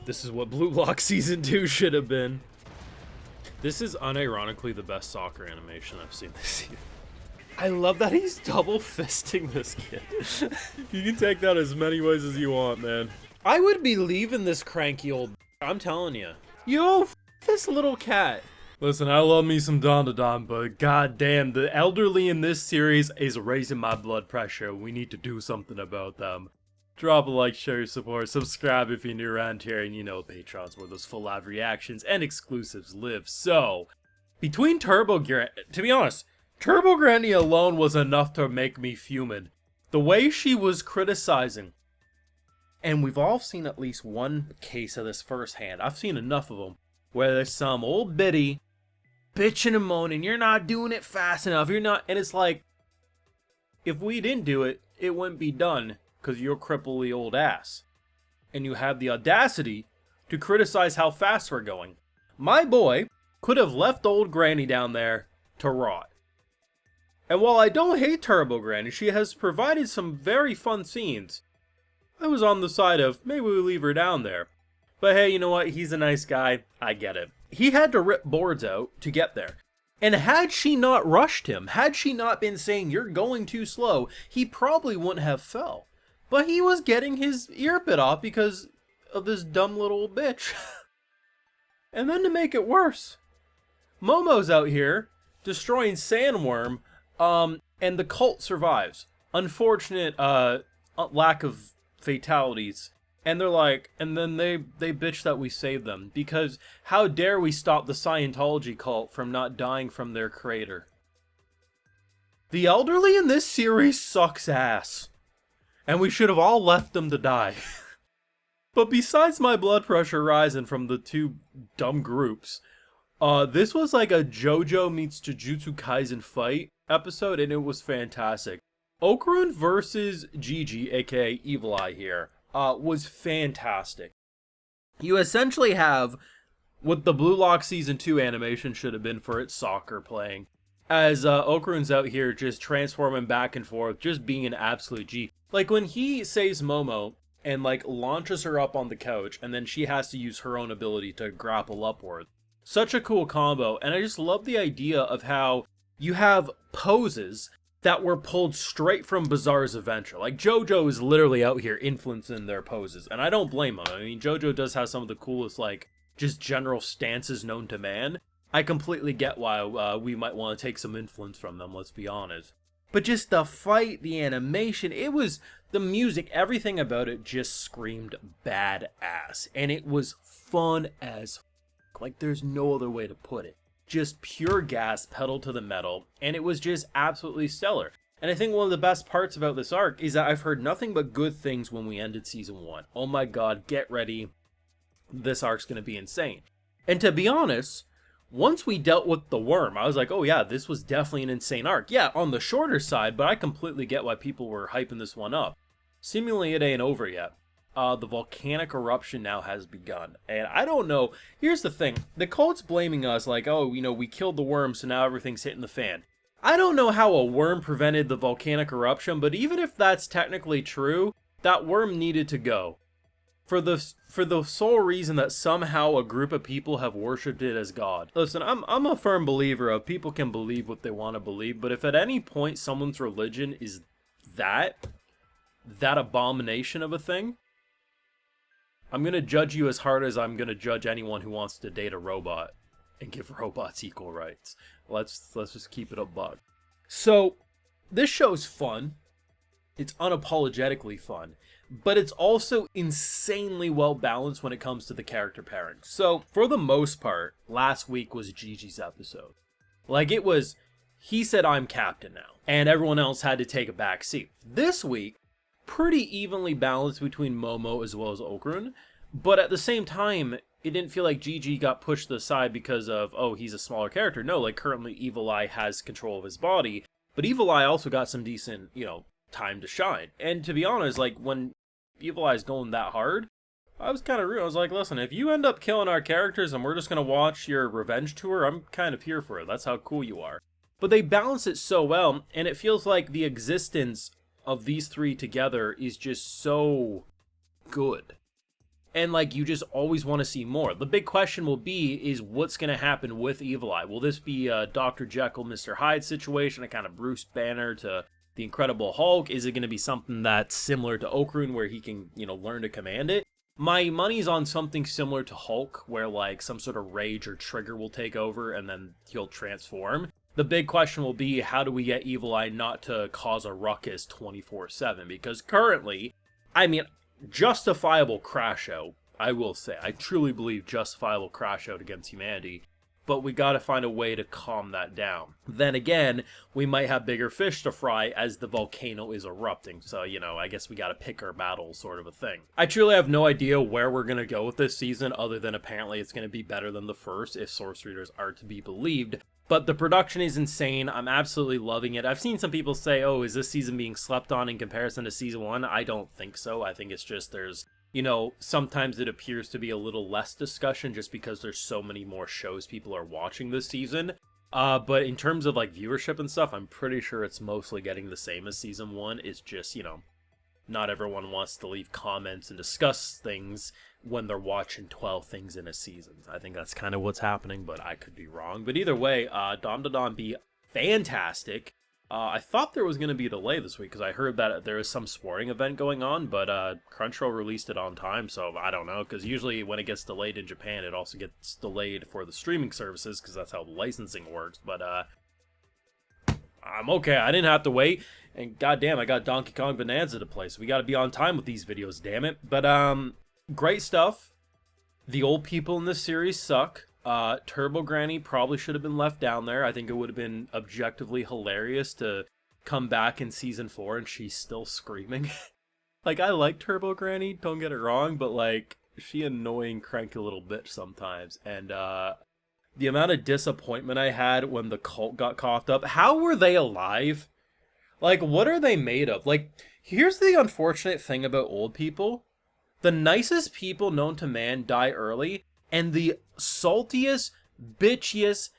This is what Blue Lock Season 2 should have been. This is unironically the best soccer animation I've seen this year. I love that he's double fisting this kid. You can take that as many ways as you want, man. I would be leaving this cranky old... I'm telling you. Yo, this little cat. Listen, I love me some Dandadan, but goddamn, the elderly in this series is raising my blood pressure. We need to do something about them. Drop a like, share your support, subscribe if you're new around here, and you know Patreon's where those full live reactions and exclusives live. So, between to be honest, Turbo Granny alone was enough to make me fuming. The way she was criticizing, and we've all seen at least one case of this firsthand. I've seen enough of them, where there's some old biddy bitching and moaning, you're not doing it fast enough, you're not, and it's like, if we didn't do it, it wouldn't be done. Because you're cripply old ass. And you have the audacity to criticize how fast we're going. My boy could have left old Granny down there to rot. And while I don't hate Turbo Granny, she has provided some very fun scenes. I was on the side of, maybe we leave her down there. But hey, you know what? He's a nice guy. I get it. He had to rip boards out to get there. And had she not rushed him, had she not been saying, you're going too slow, he probably wouldn't have fell. But he was getting his ear bit off because of this dumb little bitch. And then to make it worse, Momo's out here destroying Sandworm, and the cult survives. Unfortunate lack of fatalities. And they're like, and then they bitch that we saved them. Because how dare we stop the Scientology cult from not dying from their creator. The elderly in this series sucks ass. And we should have all left them to die. But besides my blood pressure rising from the two dumb groups, this was like a JoJo meets Jujutsu Kaisen fight episode, and it was fantastic. Okarun versus Gigi, aka Evil Eye here, was fantastic. You essentially have what the Blue Lock Season 2 animation should have been for its soccer playing. As Okarun's out here just transforming back and forth, just being an absolute G. Like when he saves Momo and like launches her up on the couch and then she has to use her own ability to grapple upward. Such a cool combo, and I just love the idea of how you have poses that were pulled straight from Bizarre's adventure. Like JoJo is literally out here influencing their poses, and I don't blame him. I mean, JoJo does have some of the coolest like just general stances known to man. I completely get why we might want to take some influence from them, let's be honest. But just the fight, the animation, it was, the music, everything about it just screamed badass. And it was fun as f***. Like there's no other way to put it. Just pure gas, pedal to the metal, and it was just absolutely stellar. And I think one of the best parts about this arc is that I've heard nothing but good things when we ended Season 1. Oh my god, get ready. This arc's gonna be insane. And to be honest, once we dealt with the worm, I was like, oh yeah, this was definitely an insane arc. Yeah, on the shorter side, but I completely get why people were hyping this one up. Seemingly it ain't over yet. The volcanic eruption now has begun. And I don't know, here's the thing. The cult's blaming us like, oh, you know, we killed the worm, so now everything's hitting the fan. I don't know how a worm prevented the volcanic eruption, but even if that's technically true, that worm needed to go. For the sole reason that somehow a group of people have worshipped it as God. Listen, I'm a firm believer of people can believe what they want to believe, but if at any point someone's religion is that abomination of a thing, I'm going to judge you as hard as I'm going to judge anyone who wants to date a robot and give robots equal rights. Let's just keep it a buck. So, this show's fun. It's unapologetically fun. But it's also insanely well balanced when it comes to the character pairing. So, for the most part, last week was Gigi's episode. Like, it was, he said, I'm captain now. And everyone else had to take a back seat. This week, pretty evenly balanced between Momo as well as Okarun. But at the same time, it didn't feel like Gigi got pushed to the side because of, oh, he's a smaller character. No, like, currently Evil Eye has control of his body. But Evil Eye also got some decent, you know, time to shine. And to be honest, like, when Evil Eye's going that hard, I was kind of rude. I was like, listen, if you end up killing our characters and we're just going to watch your revenge tour, I'm kind of here for it. That's how cool you are. But they balance it so well, and it feels like the existence of these three together is just so good. And, like, you just always want to see more. The big question will be, is what's going to happen with Evil Eye? Will this be a Dr. Jekyll, Mr. Hyde situation, a kind of Bruce Banner to the Incredible Hulk? Is it going to be something that's similar to Okarun, where he can, you know, learn to command it? My money's on something similar to Hulk, where, like, some sort of rage or trigger will take over, and then he'll transform. The big question will be, how do we get Evil Eye not to cause a ruckus 24/7? Because currently, I mean, justifiable crash out, I will say. I truly believe justifiable crash out against humanity. But we gotta find a way to calm that down. Then again, we might have bigger fish to fry as the volcano is erupting. So, you know, I guess we gotta pick our battles, sort of a thing. I truly have no idea where we're gonna go with this season, other than apparently it's gonna be better than the first, if source readers are to be believed. But the production is insane. I'm absolutely loving it. I've seen some people say, oh, is this season being slept on in comparison to season 1? I don't think so. I think it's just there's, you know, sometimes it appears to be a little less discussion just because there's so many more shows people are watching this season. But in terms of, like, viewership and stuff, I'm pretty sure it's mostly getting the same as season 1. It's just, you know, not everyone wants to leave comments and discuss things when they're watching 12 things in a season. I think that's kind of what's happening, but I could be wrong. But either way, Dandadan be fantastic. I thought there was going to be a delay this week because I heard that there is some sporting event going on, but Crunchyroll released it on time, so I don't know, because usually when it gets delayed in Japan, it also gets delayed for the streaming services, because that's how the licensing works. But I'm okay. I didn't have to wait, and goddamn, I got Donkey Kong Bonanza to play, so we got to be on time with these videos, damn it. But great stuff. The old people in this series suck. Turbo Granny probably should have been left down there. I think it would have been objectively hilarious to come back in season 4 and she's still screaming. Like, I like Turbo Granny, don't get it wrong, but, like, she annoying cranky little bitch sometimes. And the amount of disappointment I had when the cult got coughed up. How were they alive? Like, what are they made of? Like, here's the unfortunate thing about old people. The nicest people known to man die early, and the saltiest, bitchiest,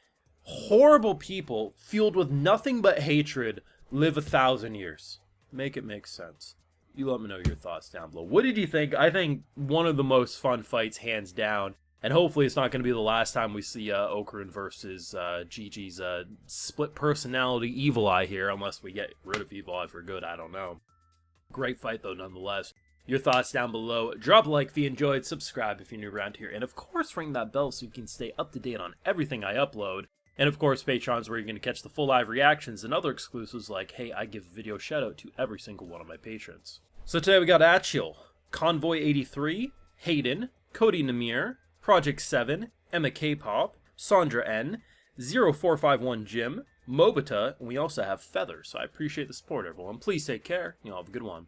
horrible people, fueled with nothing but hatred, live 1,000 years. Make it make sense. You let me know your thoughts down below. What did you think? I think one of the most fun fights, hands down. And hopefully it's not going to be the last time we see Okarun versus Gigi's split personality Evil Eye here, unless we get rid of Evil Eye for good, I don't know. Great fight, though, nonetheless. Your thoughts down below. Drop a like if you enjoyed, subscribe if you're new around here, and of course ring that bell so you can stay up to date on everything I upload. And of course, Patreon's where you're going to catch the full live reactions and other exclusives like, hey, I give a video shout out to every single one of my patrons. So today we got Achil, Convoy 83, Hayden, Cody Namir, Project 7, Emma K-Pop, Sandra N, 0451 Jim, Mobita, and we also have Feather. So I appreciate the support, everyone. Please take care. You'll have a good one.